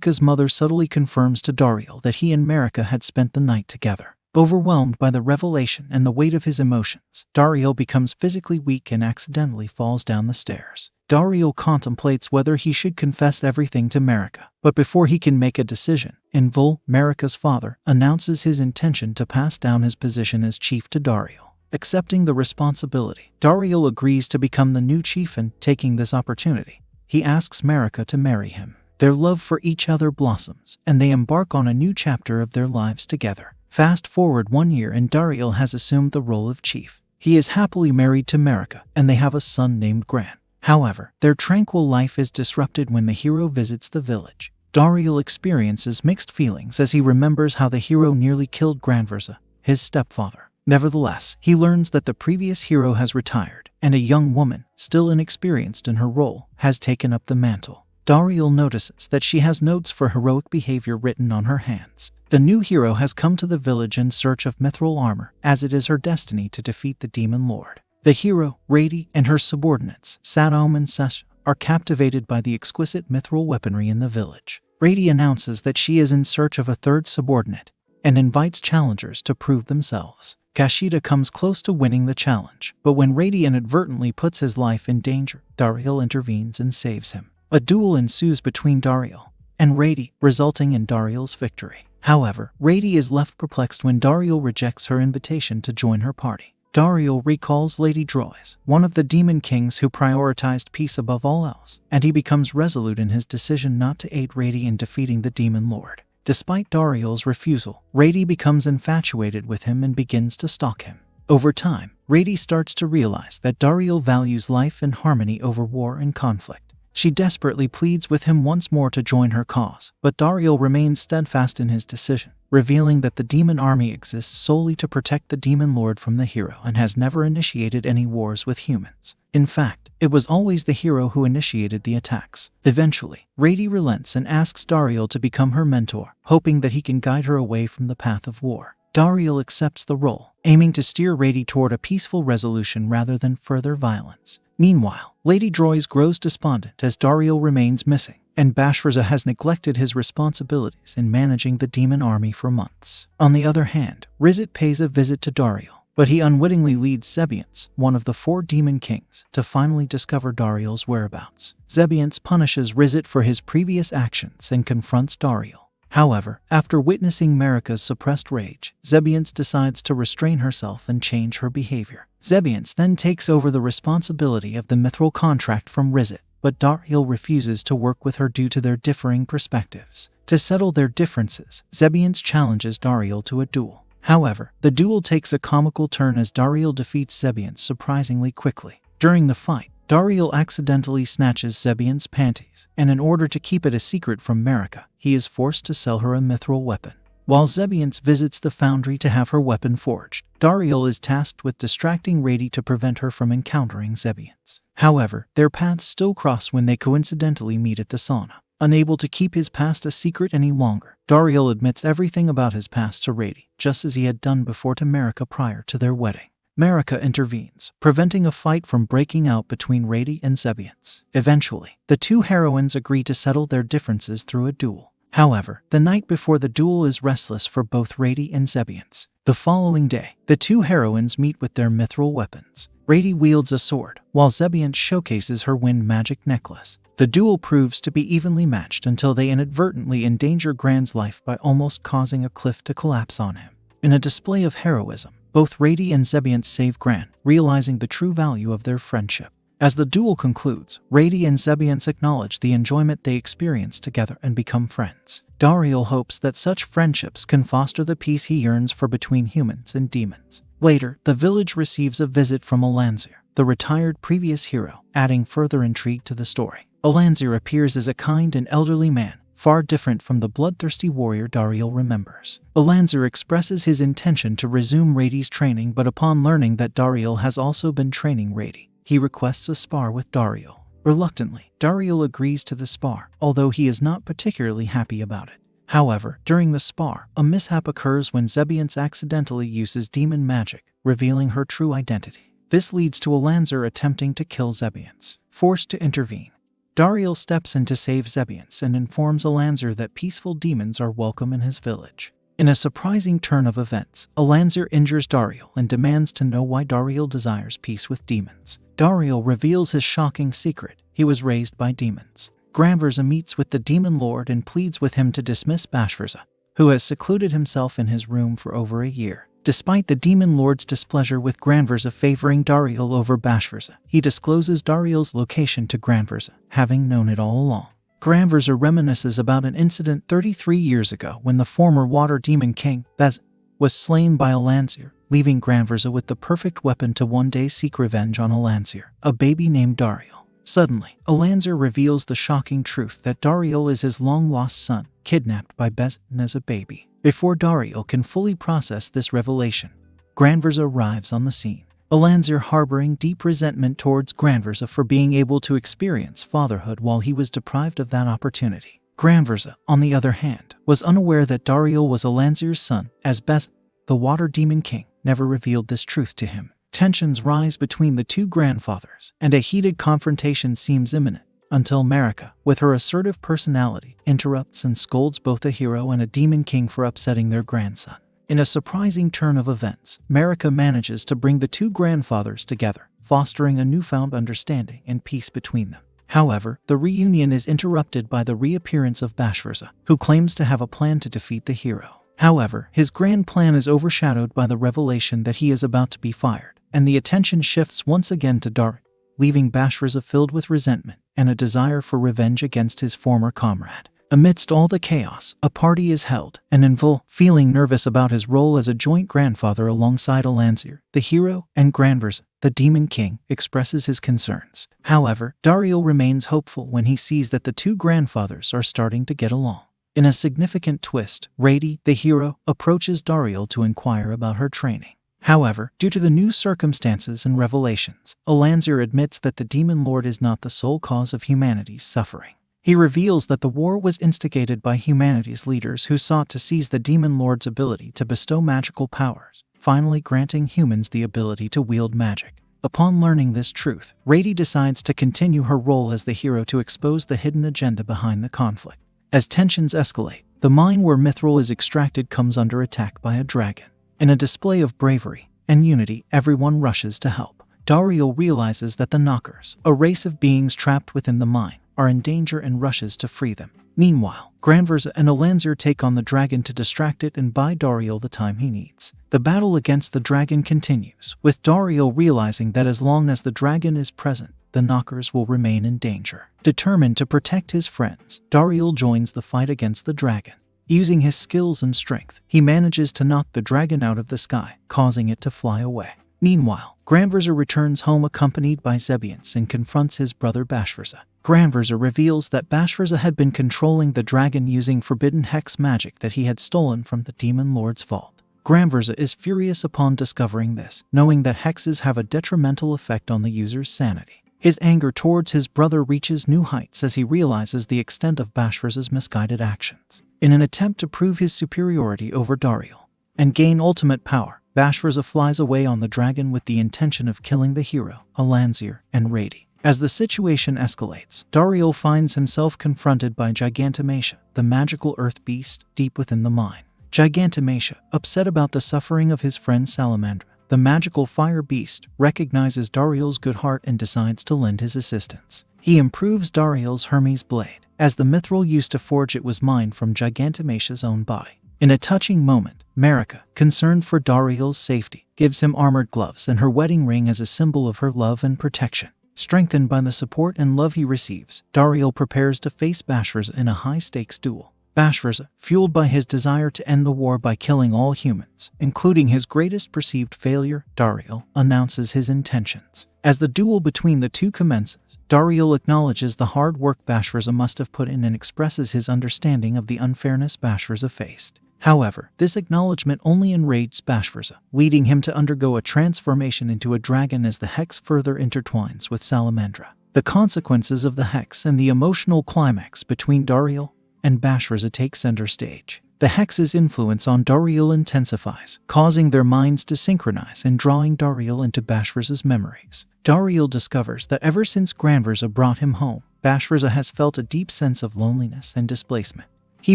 Marika's mother subtly confirms to Dariel that he and Marika had spent the night together. Overwhelmed by the revelation and the weight of his emotions, Dariel becomes physically weak and accidentally falls down the stairs. Dariel contemplates whether he should confess everything to Marika, but before he can make a decision, Invul, Marika's father, announces his intention to pass down his position as chief to Dariel. Accepting the responsibility, Dariel agrees to become the new chief, and, taking this opportunity, he asks Marika to marry him. Their love for each other blossoms, and they embark on a new chapter of their lives together. Fast forward 1 year and Dariel has assumed the role of chief. He is happily married to Marika, and they have a son named Gran. However, their tranquil life is disrupted when the hero visits the village. Dariel experiences mixed feelings as he remembers how the hero nearly killed Granversa, his stepfather. Nevertheless, he learns that the previous hero has retired, and a young woman, still inexperienced in her role, has taken up the mantle. Dariel notices that she has notes for heroic behavior written on her hands. The new hero has come to the village in search of mithril armor, as it is her destiny to defeat the demon lord. The hero, Rady, and her subordinates, Sadom and Sesh, are captivated by the exquisite mithril weaponry in the village. Rady announces that she is in search of a third subordinate, and invites challengers to prove themselves. Kashida comes close to winning the challenge, but when Rady inadvertently puts his life in danger, Dariel intervenes and saves him. A duel ensues between Dariel and Rady, resulting in Dariel's victory. However, Rady is left perplexed when Dariel rejects her invitation to join her party. Dariel recalls Lady Droys, one of the demon kings who prioritized peace above all else, and he becomes resolute in his decision not to aid Rady in defeating the demon lord. Despite Dariel's refusal, Rady becomes infatuated with him and begins to stalk him. Over time, Rady starts to realize that Dariel values life and harmony over war and conflict. She desperately pleads with him once more to join her cause, but Dariel remains steadfast in his decision, revealing that the demon army exists solely to protect the demon lord from the hero and has never initiated any wars with humans. In fact, it was always the hero who initiated the attacks. Eventually, Rady relents and asks Dariel to become her mentor, hoping that he can guide her away from the path of war. Dariel accepts the role, aiming to steer Rady toward a peaceful resolution rather than further violence. Meanwhile, Lady Droys grows despondent as Dariel remains missing, and Bashraza has neglected his responsibilities in managing the demon army for months. On the other hand, Rizit pays a visit to Dariel, but he unwittingly leads Zebiance, one of the 4 demon kings, to finally discover Dariel's whereabouts. Zebiance punishes Rizit for his previous actions and confronts Dariel. However, after witnessing Marika's suppressed rage, Zebiance decides to restrain herself and change her behavior. Zebiance then takes over the responsibility of the mithril contract from Rizit, but Dariel refuses to work with her due to their differing perspectives. To settle their differences, Zebiance challenges Dariel to a duel. However, the duel takes a comical turn as Dariel defeats Zebiance surprisingly quickly. During the fight, Dariel accidentally snatches Zebiance's panties, and in order to keep it a secret from Marika, he is forced to sell her a mithril weapon. While Zebiance visits the foundry to have her weapon forged, Dariel is tasked with distracting Rady to prevent her from encountering Zebiance. However, their paths still cross when they coincidentally meet at the sauna. Unable to keep his past a secret any longer, Dariel admits everything about his past to Rady, just as he had done before to Marika prior to their wedding. Marika intervenes, preventing a fight from breaking out between Rady and Zebiance. Eventually, the 2 heroines agree to settle their differences through a duel. However, the night before the duel is restless for both Rady and Zebiance. The following day, the 2 heroines meet with their mithril weapons. Rady wields a sword, while Zebiance showcases her wind magic necklace. The duel proves to be evenly matched until they inadvertently endanger Gran's life by almost causing a cliff to collapse on him. In a display of heroism, both Rady and Zebiance save Gran, realizing the true value of their friendship. As the duel concludes, Rady and Zebiance acknowledge the enjoyment they experienced together and become friends. Dariel hopes that such friendships can foster the peace he yearns for between humans and demons. Later, the village receives a visit from Alanzir, the retired previous hero, adding further intrigue to the story. Alanzir appears as a kind and elderly man, far different from the bloodthirsty warrior Dariel remembers. Alanzir expresses his intention to resume Rady's training, but upon learning that Dariel has also been training Rady, he requests a spar with Dariel. Reluctantly, Dariel agrees to the spar, although he is not particularly happy about it. However, during the spar, a mishap occurs when Zebiance accidentally uses demon magic, revealing her true identity. This leads to Alanzir attempting to kill Zebiance. Forced to intervene, Dariel steps in to save Zebiance and informs Alanzir that peaceful demons are welcome in his village. In a surprising turn of events, Alanzir injures Dariel and demands to know why Dariel desires peace with demons. Dariel reveals his shocking secret: he was raised by demons. Granverza meets with the demon lord and pleads with him to dismiss Bashverza, who has secluded himself in his room for over a year. Despite the demon lord's displeasure with Granverza favoring Dariel over Bashverza, he discloses Dariel's location to Granverza, having known it all along. Granverza reminisces about an incident 33 years ago when the former water demon king, Bez, was slain by Alanzir, leaving Granverza with the perfect weapon to one day seek revenge on Alanzir, a baby named Dariel. Suddenly, Alanzir reveals the shocking truth that Dariel is his long-lost son, kidnapped by Bez as a baby. Before Dariel can fully process this revelation, Granverza arrives on the scene. Alanzir, harboring deep resentment towards Granverza for being able to experience fatherhood while he was deprived of that opportunity. Granverza, on the other hand, was unaware that Dariel was Alanzir's son, as Bez, the water demon king, never revealed this truth to him. Tensions rise between the two grandfathers, and a heated confrontation seems imminent, until Marika, with her assertive personality, interrupts and scolds both a hero and a demon king for upsetting their grandson. In a surprising turn of events, Marika manages to bring the two grandfathers together, fostering a newfound understanding and peace between them. However, the reunion is interrupted by the reappearance of Bashverza, who claims to have a plan to defeat the hero. However, his grand plan is overshadowed by the revelation that he is about to be fired, and the attention shifts once again to Dariel, leaving Bashverza filled with resentment and a desire for revenge against his former comrade. Amidst all the chaos, a party is held, and Envil, feeling nervous about his role as a joint grandfather alongside Alanzir, the hero, and Granverza, the demon king, expresses his concerns. However, Dariel remains hopeful when he sees that the two grandfathers are starting to get along. In a significant twist, Rady, the hero, approaches Dariel to inquire about her training. However, due to the new circumstances and revelations, Alanzir admits that the demon lord is not the sole cause of humanity's suffering. He reveals that the war was instigated by humanity's leaders who sought to seize the demon lord's ability to bestow magical powers, finally granting humans the ability to wield magic. Upon learning this truth, Rady decides to continue her role as the hero to expose the hidden agenda behind the conflict. As tensions escalate, the mine where Mithril is extracted comes under attack by a dragon. In a display of bravery and unity, everyone rushes to help. Dariel realizes that the Knockers, a race of beings trapped within the mine, are in danger and rushes to free them. Meanwhile, Granverza and Alanzir take on the dragon to distract it and buy Dariel the time he needs. The battle against the dragon continues, with Dariel realizing that as long as the dragon is present, the Knockers will remain in danger. Determined to protect his friends, Dariel joins the fight against the dragon. Using his skills and strength, he manages to knock the dragon out of the sky, causing it to fly away. Meanwhile, Granverza returns home accompanied by Zebiance and confronts his brother Bashverza. Granverza reveals that Bashverza had been controlling the dragon using forbidden hex magic that he had stolen from the demon lord's vault. Granverza is furious upon discovering this, knowing that hexes have a detrimental effect on the user's sanity. His anger towards his brother reaches new heights as he realizes the extent of Bashverza's misguided actions. In an attempt to prove his superiority over Dariel and gain ultimate power, Bashverza flies away on the dragon with the intention of killing the hero, Alanzir, and Rady. As the situation escalates, Dariel finds himself confronted by Gigantomachia, the magical earth beast deep within the mine. Gigantomachia, upset about the suffering of his friend Salamandra, the magical fire beast, recognizes Dariel's good heart and decides to lend his assistance. He improves Dariel's Hermes blade, as the mithril used to forge it was mined from Gigantomachia's own body. In a touching moment, Marika, concerned for Dariel's safety, gives him armored gloves and her wedding ring as a symbol of her love and protection. Strengthened by the support and love he receives, Dariel prepares to face Bashverza in a high-stakes duel. Bashverza, fueled by his desire to end the war by killing all humans, including his greatest perceived failure, Dariel, announces his intentions. As the duel between the two commences, Dariel acknowledges the hard work Bashverza must have put in and expresses his understanding of the unfairness Bashverza faced. However, this acknowledgement only enraged Bashverza, leading him to undergo a transformation into a dragon as the hex further intertwines with Salamandra. The consequences of the hex and the emotional climax between Dariel and Bashverza take center stage. The hex's influence on Dariel intensifies, causing their minds to synchronize and drawing Dariel into Bashverza's memories. Dariel discovers that ever since Granverza brought him home, Bashfirza has felt a deep sense of loneliness and displacement. He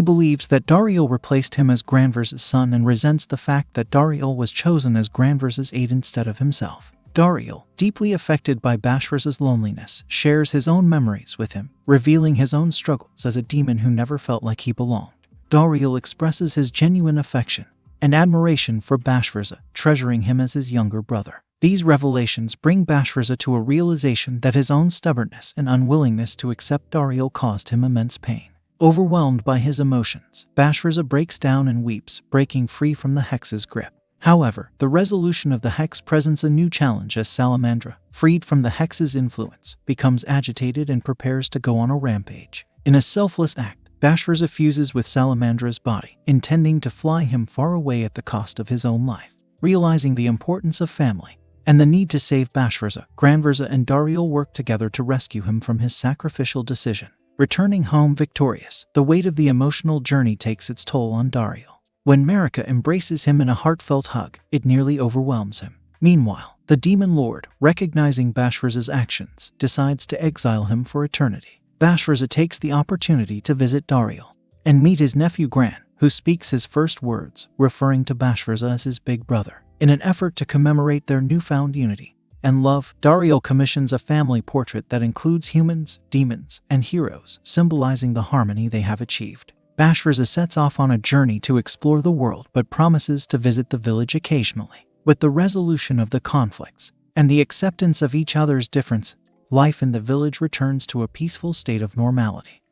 believes that Dariel replaced him as Granvers' son and resents the fact that Dariel was chosen as Granvers' aide instead of himself. Dariel, deeply affected by Bashfirza's loneliness, shares his own memories with him, revealing his own struggles as a demon who never felt like he belonged. Dariel expresses his genuine affection and admiration for Bashfirza, treasuring him as his younger brother. These revelations bring Bashfirza to a realization that his own stubbornness and unwillingness to accept Dariel caused him immense pain. Overwhelmed by his emotions, Bashfirza breaks down and weeps, breaking free from the hex's grip. However, the resolution of the hex presents a new challenge as Salamandra, freed from the hex's influence, becomes agitated and prepares to go on a rampage. In a selfless act, Bashfirza fuses with Salamandra's body, intending to fly him far away at the cost of his own life. Realizing the importance of family and the need to save Bashfirza, Granvers and Dariel work together to rescue him from his sacrificial decision. Returning home victorious, the weight of the emotional journey takes its toll on Dariel. When Marika embraces him in a heartfelt hug, it nearly overwhelms him. Meanwhile, the Demon Lord, recognizing Bashfirza's actions, decides to exile him for eternity. Bashfirza takes the opportunity to visit Dariel and meet his nephew Gran, who speaks his first words, referring to Bashfirza as his big brother. In an effort to commemorate their newfound unity and love, Dariel commissions a family portrait that includes humans, demons, and heroes, symbolizing the harmony they have achieved. Bashfirza sets off on a journey to explore the world but promises to visit the village occasionally. With the resolution of the conflicts and the acceptance of each other's difference, life in the village returns to a peaceful state of normality.